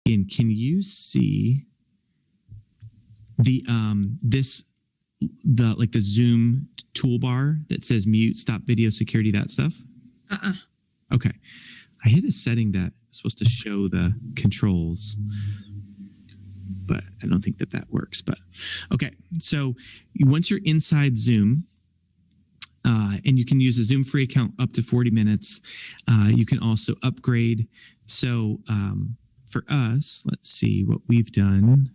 And can you see the the Zoom toolbar that says mute, stop video, security, that stuff? Okay. I hit a setting that is supposed to show the controls, but I don't think that works. But okay. So once you're inside Zoom, and you can use a Zoom free account up to 40 minutes. You can also upgrade. So for us, let's see what we've done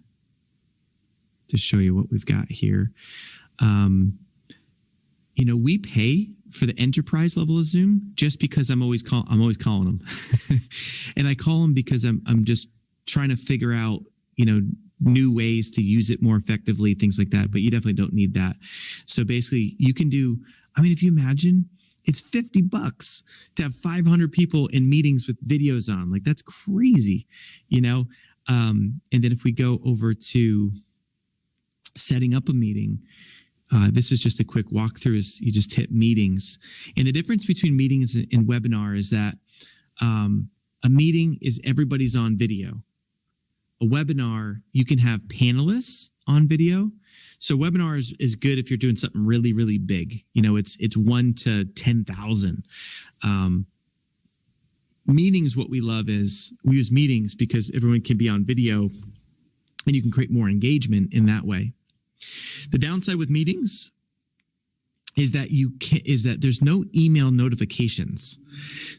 to show you what we've got here. We pay for the enterprise level of Zoom just because I'm always calling them. And I call them because I'm just trying to figure out, new ways to use it more effectively, things like that. But you definitely don't need that. So basically you can do, if you imagine, it's $50 to have 500 people in meetings with videos on. Like, that's crazy, and then if we go over to setting up a meeting, this is just a quick walkthrough. Is you just hit meetings. And the difference between meetings and webinar is that a meeting is everybody's on video. A webinar, you can have panelists on video. So webinar is good if you're doing something really, really big. It's 1 to 10,000. Meetings, what we love is we use meetings because everyone can be on video and you can create more engagement in that way. The downside with meetings is that there's no email notifications.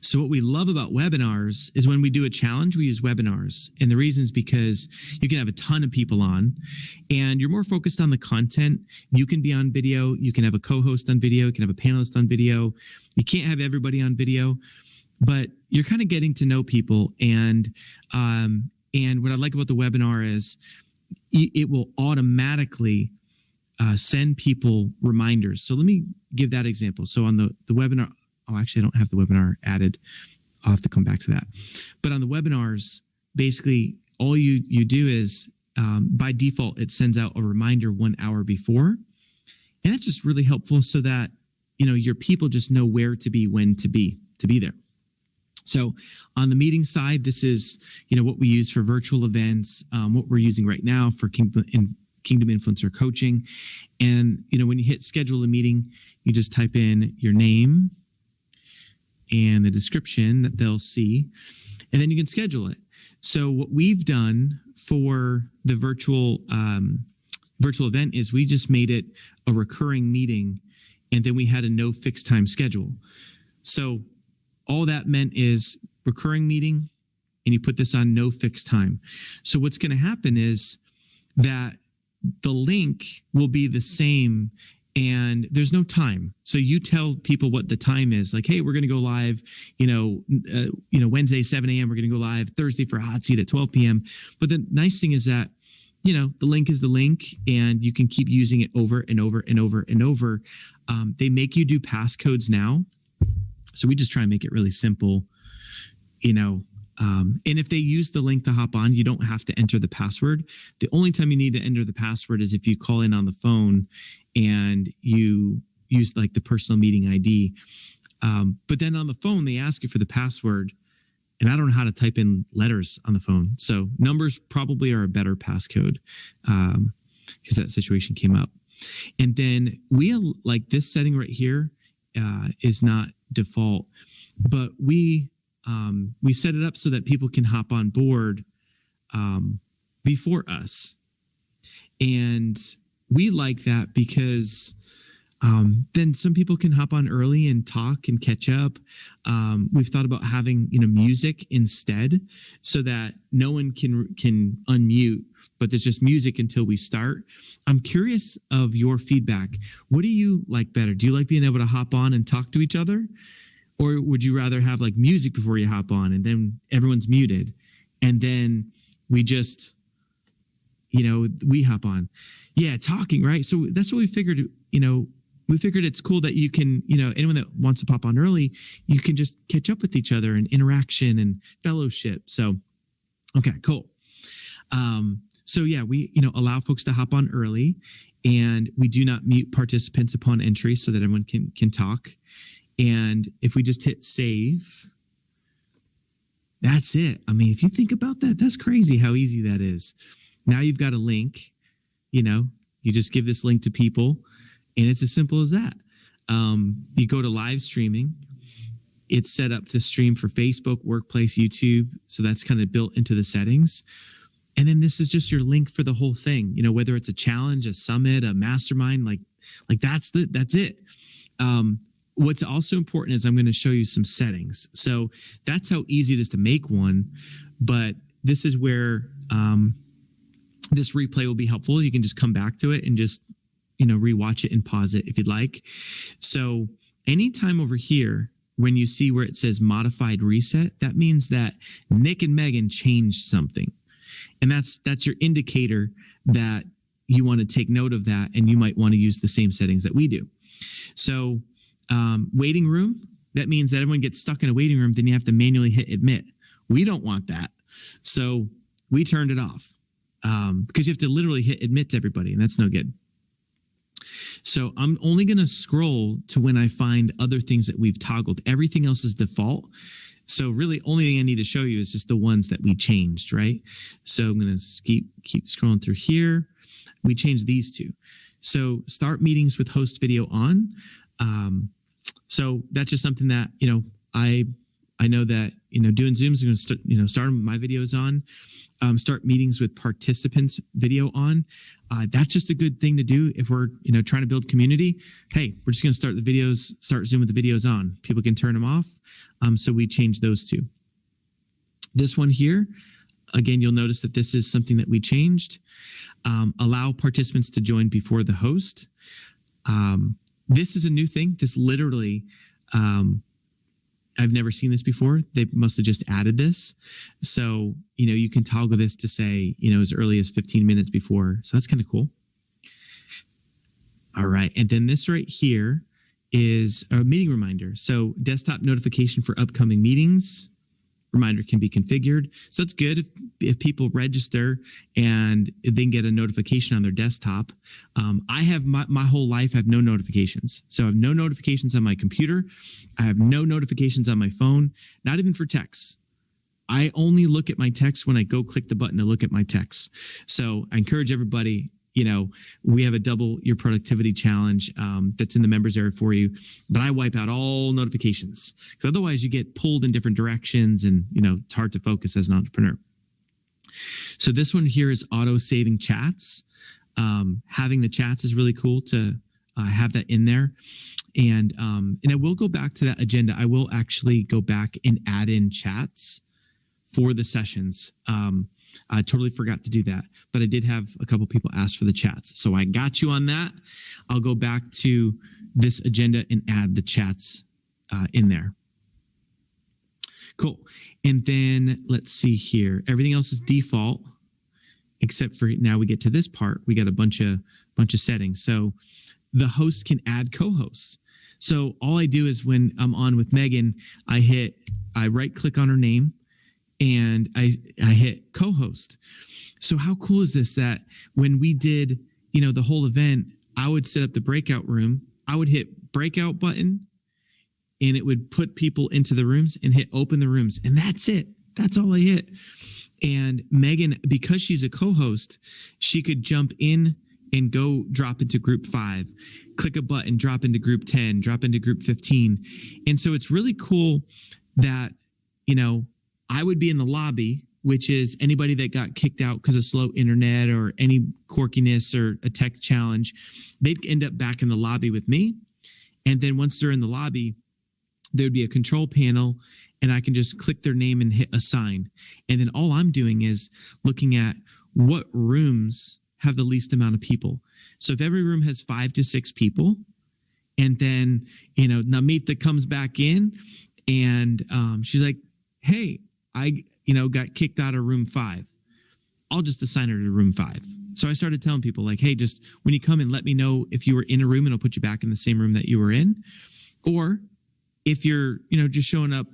So what we love about webinars is when we do a challenge, we use webinars. And the reason is because you can have a ton of people on and you're more focused on the content. You can be on video. You can have a co-host on video. You can have a panelist on video. You can't have everybody on video, but you're kind of getting to know people. And what I like about the webinar is it will automatically send people reminders. So let me give that example. So on the webinar, actually, I don't have the webinar added. I'll have to come back to that. But on the webinars, basically, all you do is by default, it sends out a reminder 1 hour before. And that's just really helpful so that, your people just know where to be, when to be there. So on the meeting side, this is, what we use for virtual events, what we're using right now for Kingdom Influencer coaching. And, when you hit schedule a meeting, you just type in your name and the description that they'll see, and then you can schedule it. So what we've done for the virtual event is we just made it a recurring meeting, and then we had a no fixed time schedule. So all that meant is recurring meeting, and you put this on no fixed time. So what's going to happen is that the link will be the same and there's no time. So you tell people what the time is, like, hey, we're going to go live, Wednesday, 7 a.m. We're going to go live Thursday for a hot seat at 12 p.m. But the nice thing is that, the link is the link and you can keep using it over and over and over and over. They make you do passcodes now. So we just try and make it really simple, and if they use the link to hop on, you don't have to enter the password. The only time you need to enter the password is if you call in on the phone and you use like the personal meeting ID. But then on the phone, they ask you for the password. And I don't know how to type in letters on the phone. So numbers probably are a better passcode because that situation came up. And then we like this setting right here is not default, but we set it up so that people can hop on board before us. And we like that because then some people can hop on early and talk and catch up. We've thought about having, music instead so that no one can unmute, but there's just music until we start. I'm curious of your feedback. What do you like better? Do you like being able to hop on and talk to each other? Or would you rather have like music before you hop on and then everyone's muted and then we just, we hop on? Yeah, talking, right? So that's what we figured, we figured it's cool that you can, anyone that wants to pop on early, you can just catch up with each other and interaction and fellowship. So, okay, cool. So yeah, we, allow folks to hop on early and we do not mute participants upon entry so that everyone can talk. And if we just hit save, That's it. I mean, if you think about that, that's crazy how easy that is. Now you've got a link, you just give this link to people, and it's as simple as that. You go to live streaming. It's set up to stream for Facebook, Workplace, YouTube. So that's kind of built into the settings. And then this is just your link for the whole thing. Whether it's a challenge, a summit, a mastermind, like that's it. What's also important is I'm going to show you some settings. So that's how easy it is to make one. But this is where this replay will be helpful. You can just come back to it and just, rewatch it and pause it if you'd like. So anytime over here, when you see where it says modified reset, that means that Nick and Megan changed something. And that's your indicator that you want to take note of that, and you might want to use the same settings that we do. So waiting room, that means that everyone gets stuck in a waiting room, then you have to manually hit admit. We don't want that. So we turned it off because you have to literally hit admit to everybody, and that's no good. So I'm only going to scroll to when I find other things that we've toggled. Everything else is default. So really only thing I need to show you is just the ones that we changed, right? So I'm going to keep scrolling through here. We changed these two. So start meetings with host video on. So that's just something that, I know that, doing Zooms, I'm going to start my videos on. Start meetings with participants video on. That's just a good thing to do if we're, trying to build community. Hey, we're just going to start Zoom with the videos on. People can turn them off. So we changed those two. This one here, again, you'll notice that this is something that we changed. Allow participants to join before the host. This is a new thing. This literally, I've never seen this before. They must have just added this. So, you can toggle this to say, as early as 15 minutes before. So that's kind of cool. All right. And then this right here is a meeting reminder. So desktop notification for upcoming meetings. Reminder can be configured. So it's good if people register and then get a notification on their desktop. I have my whole life, I have no notifications. So I have no notifications on my computer. I have no notifications on my phone, not even for texts. I only look at my text when I go click the button to look at my texts. So I encourage everybody, we have a double your productivity challenge that's in the members area for you, but I wipe out all notifications because otherwise you get pulled in different directions and, it's hard to focus as an entrepreneur. So this one here is auto saving chats. Having the chats is really cool to have that in there. And I will go back to that agenda. I will actually go back and add in chats for the sessions. I totally forgot to do that, but I did have a couple people ask for the chats. So I got you on that. I'll go back to this agenda and add the chats in there. Cool. And then let's see here. Everything else is default, except for now we get to this part. We got a bunch of settings. So the host can add co-hosts. So all I do is when I'm on with Megan, I right click on her name, and I hit co-host. So how cool is this that when we did, the whole event, I would set up the breakout room. I would hit breakout button and it would put people into the rooms and hit open the rooms. And that's it. That's all I hit. And Megan, because she's a co-host, she could jump in and go drop into group 5, click a button, drop into group 10, drop into group 15. And so it's really cool that, I would be in the lobby, which is anybody that got kicked out because of slow internet or any quirkiness or a tech challenge, they'd end up back in the lobby with me. And then once they're in the lobby, there'd be a control panel and I can just click their name and hit assign. And then all I'm doing is looking at what rooms have the least amount of people. So if every room has 5 to 6 people, and then, Namita comes back in and she's like, hey, I, got kicked out of room 5. I'll just assign her to room 5. So I started telling people like, hey, just when you come in, let me know if you were in a room and I'll put you back in the same room that you were in. Or if you're, just showing up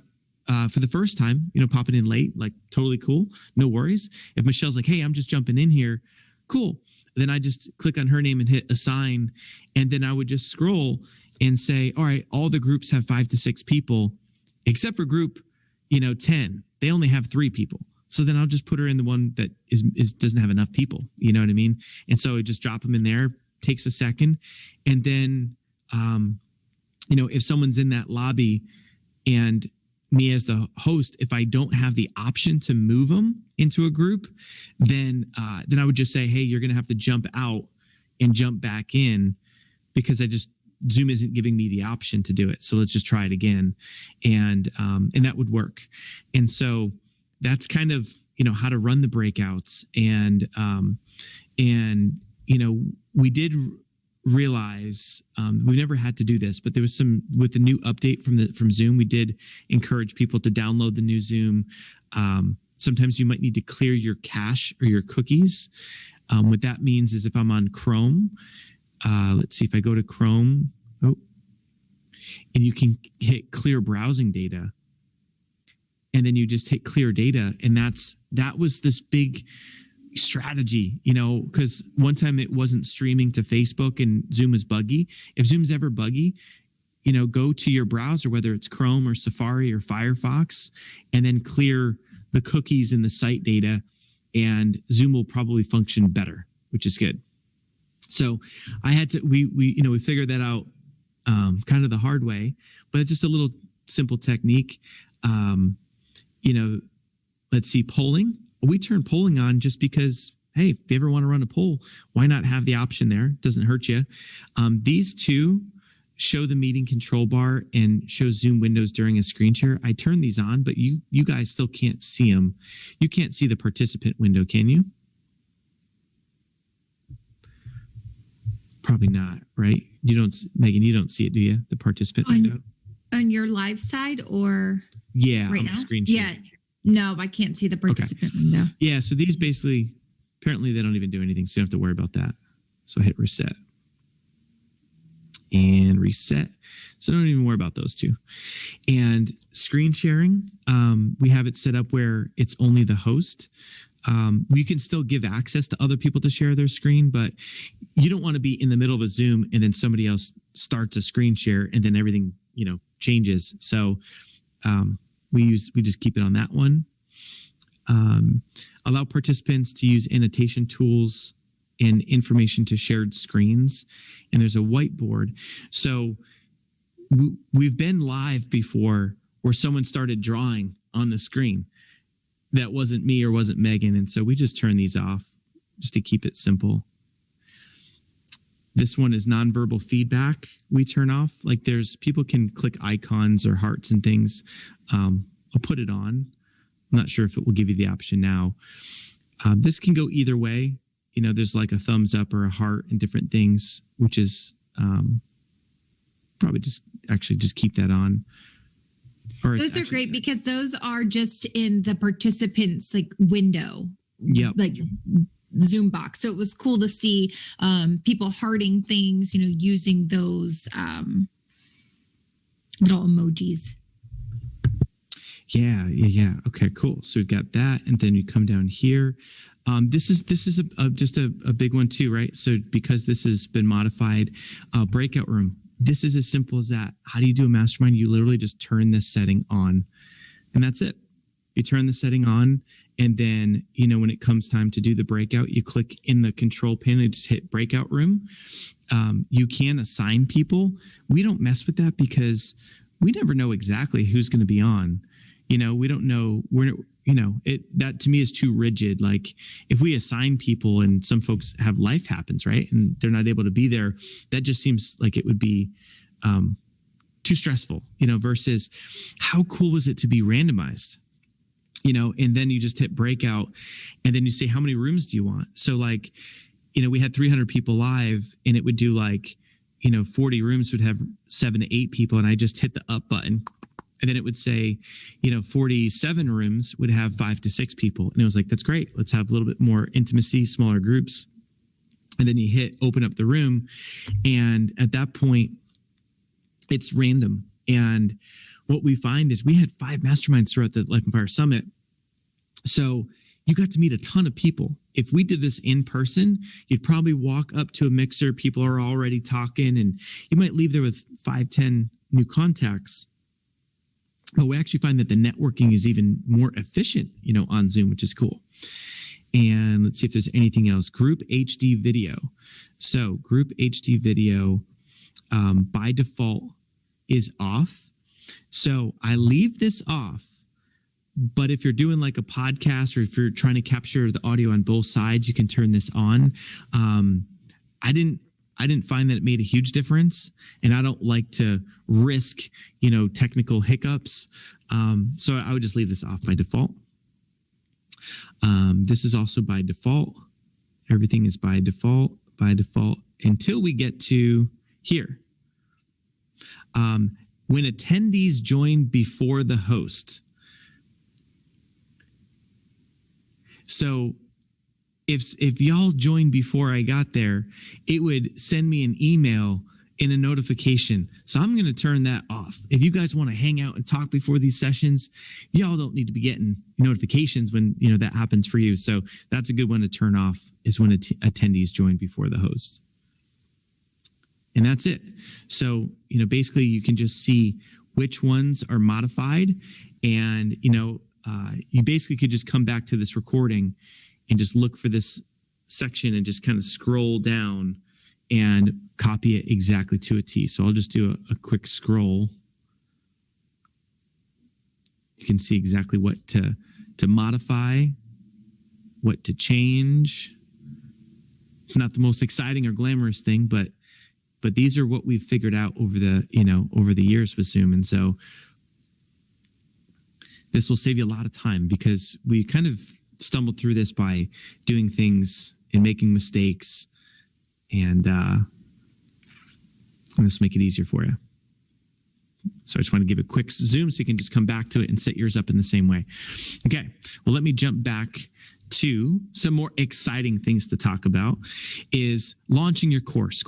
for the first time, popping in late, like totally cool. No worries. If Michelle's like, hey, I'm just jumping in here. Cool. Then I just click on her name and hit assign. And then I would just scroll and say, all right, all the groups have 5 to 6 people except for group 10. they only have 3 people. So then I'll just put her in the one that is doesn't have enough people. You know what I mean? And so I just drop them in there, takes a second. And then, if someone's in that lobby and me as the host, if I don't have the option to move them into a group, then I would just say, hey, you're going to have to jump out and jump back in, because Zoom isn't giving me the option to do it. So let's just try it again. And that would work. And so that's kind of, how to run the breakouts. And we did realize we've never had to do this, but there was some with the new update from Zoom. We did encourage people to download the new Zoom. Sometimes you might need to clear your cache or your cookies. What that means is if I'm on Chrome, let's see if I go to Chrome, and you can hit clear browsing data, and then you just hit clear data, and that was this big strategy, because one time it wasn't streaming to Facebook and Zoom is buggy. If Zoom's ever buggy, go to your browser, whether it's Chrome or Safari or Firefox, and then clear the cookies and the site data, and Zoom will probably function better, which is good. So I had to, we figured that out kind of the hard way, but it's just a little simple technique. Let's see, polling. We turn polling on just because, hey, if you ever want to run a poll, why not have the option there? Doesn't hurt you. These two show the meeting control bar and show Zoom windows during a screen share. I turn these on, but you guys still can't see them. You can't see the participant window, can you? Probably not, right? Megan, you don't see it, do you? The participant window? On your live side or? Yeah, right on now? the screen share. Yeah. No, I can't see the participant window. Yeah, so these basically, apparently they don't even do anything, so you don't have to worry about that. So hit reset. And reset. So don't even worry about those two. And screen sharing, we have it set up where it's only the host. You can still give access to other people to share their screen, but you don't want to be in the middle of a Zoom and then somebody else starts a screen share and then everything, changes. So we just keep it on that one. Allow participants to use annotation tools and information to shared screens. And there's a whiteboard. So we've been live before where someone started drawing on the screen. That wasn't me or wasn't Megan. And so we just turn these off just to keep it simple. This one is nonverbal feedback. We turn off. Like people can click icons or hearts and things. I'll put it on. I'm not sure if it will give you the option now. This can go either way. There's like a thumbs up or a heart and different things, which is probably just keep that on. Those are great because those are just in the participants window. Yeah. Like Zoom box. So it was cool to see people hearting things, using those little emojis. Yeah. Okay, cool. So we've got that. And then you come down here. This is just a big one too, right? So because this has been modified, breakout room. This is as simple as that. How do you do a mastermind? You literally just turn this setting on and that's it. You turn the setting on and then, when it comes time to do the breakout, you click in the control panel, just hit breakout room. You can assign people. We don't mess with that because we never know exactly who's going to be on. We don't know. That to me is too rigid. Like if we assign people and some folks have life happens, right? And they're not able to be there. That just seems like it would be too stressful, versus how cool was it to be randomized, and then you just hit breakout and then you say, how many rooms do you want? So we had 300 people live and it would do 40 rooms would have 7 to 8 people. And I just hit the up button. And then it would say, 47 rooms would have 5 to 6 people. And it was like, that's great. Let's have a little bit more intimacy, smaller groups. And then you hit open up the room. And at that point, it's random. And what we find is we had 5 masterminds throughout the Life Empire Summit. So you got to meet a ton of people. If we did this in person, you'd probably walk up to a mixer. People are already talking and you might leave there with 5, 10 new contacts. But we actually find that the networking is even more efficient, on Zoom, which is cool. And let's see if there's anything else. Group HD video. So Group HD video by default is off. So I leave this off. But if you're doing like a podcast or if you're trying to capture the audio on both sides, you can turn this on. I didn't find that it made a huge difference, and I don't like to risk, technical hiccups. So I would just leave this off by default. This is also by default. Everything is by default until we get to here. When attendees join before the host. So if y'all joined before I got there, it would send me an email in a notification. So I'm going to turn that off. If you guys want to hang out and talk before these sessions, y'all don't need to be getting notifications when that happens for you. So that's a good one to turn off, is when attendees join before the host. And that's it. So, basically you can just see which ones are modified, and, you basically could just come back to this recording and just look for this section and just kind of scroll down and copy it exactly to a T. So I'll just do a quick scroll. You can see exactly what to modify, what to change. It's not the most exciting or glamorous thing, but these are what we've figured out over the years with Zoom. And so this will save you a lot of time, because we kind of stumbled through this by doing things and making mistakes, and this will make it easier for you. So I just want to give a quick zoom so you can just come back to it and set yours up in the same way. Okay, well, let me jump back to some more exciting things to talk about, is launching your course.